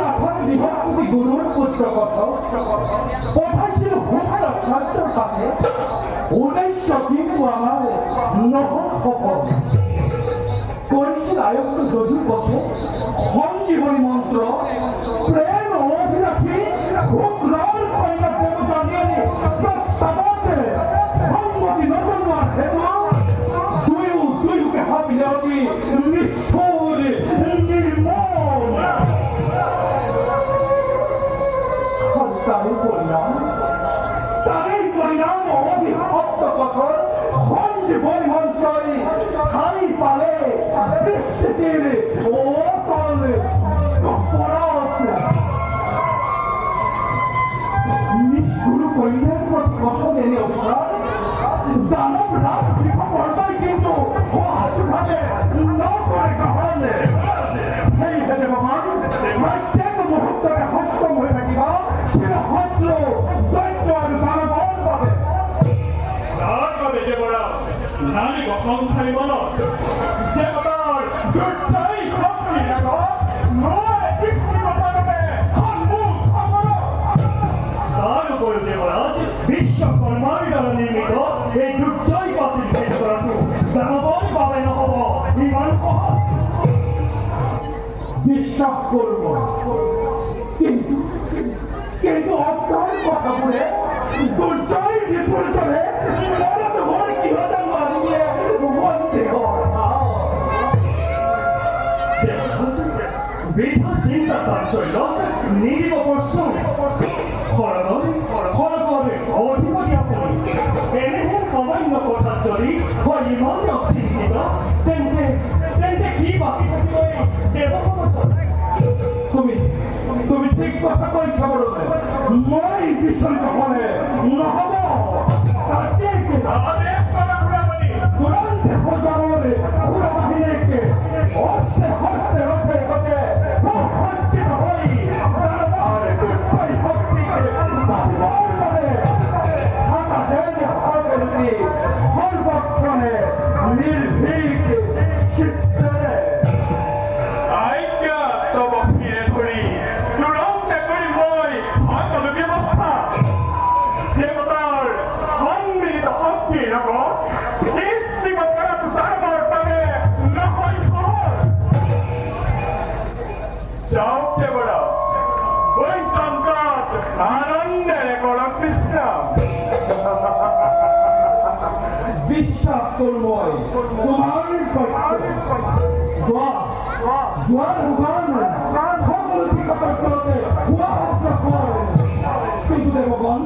রাখার বিভক্তি গুরুর পুত্র কথা ছিল হোসার ছাত্র কাছে 1900 কিন্তু আমার নহর খবর করেছিল আয়ত্ত যদু বসে হন জীবনী মন্ত্র প্রেম অভিলাষী খুব রাল কয়না দেবতা নিয়ে প্রস্তাবতে ভঙ্গতি নতুন আছে দুইকে হাবিলে অতি নিষ্ঠুর নির্মল তারই পরিণাম অভিভক্ত কঠোর হন জীবনী মন্ত্রই খালি পালে বৃষ্টির ওতল নিষ্ঠুর কইলের প্রতি কঠোর এনে অবসর দানব রাত পর্দায় কিন্তু ও হাসুভাবে ন করে কাহালে সেই হেলে ভগবান প্রত্যেক মুহূর্তকে হস্তম হয়ে থাকিবা সেটা হস্ত দৈত্য আর দানবর পাবে তার পাবে যে বড় নারী গঠন থাকি মনত দেবতার দুর্জয় শক্তি দেখো নয় কৃষ্ণভাবে সম্মুখ অমর তার উপর দেবরাজ বিশ্বকর্মার দ্বারা নির্মিত এই দুর্জয় পাশে ভেদ করাটো দানবই পাবে নহব ইমান কহ বিশ্বাস করব কিন্তু কিন্তু অজ্ঞান কথা বলে দুর্জয় বিপর্যয়ে মরদ ঘর কি হতে মারিয়ে বলতে বৃদ্ধা চিন্তা চাঞ্চল্য নিরীহ পশ্চিম খরগরে অধিপতি আপনি এনেহেন সামান্য কথার যদি হয় ইমানে অচিন্তিত তেন্তে কি বাকি থাকিব দেবকবচন তুমি ঠিক কথা কই খবর মই বিচলিত হলে নহব তাকে আমাদের কথা ঘুরাবনি তুরন্ত খোঁজাবলে পুরো বাহিনীকে হস্তে হস্তে রথে হতে হচ্ছিত হই দরবার দুর্জয় শক্তিকে বাহিবার করে হাতা দেয় হরকরতি হরবক্ষণে নির্ভীক চিত্তরে আজ্ঞা তব ফিরে ধরি চূড়ান্ত করি মই সকল ব্যবস্থা দেবতার সম্মিলিত শক্তি নগর কৃষ্ণিক করাটো তারপর তবে নহয় সহজ যাও দেবরা ওই সংকট আনন্দের করো কৃষ্ণ বিশ্বাস করব তোমার জোয়ার হুগান সকল ঠিকাদার করতে হুয়া হত্যা করে কিন্তু দেবগণ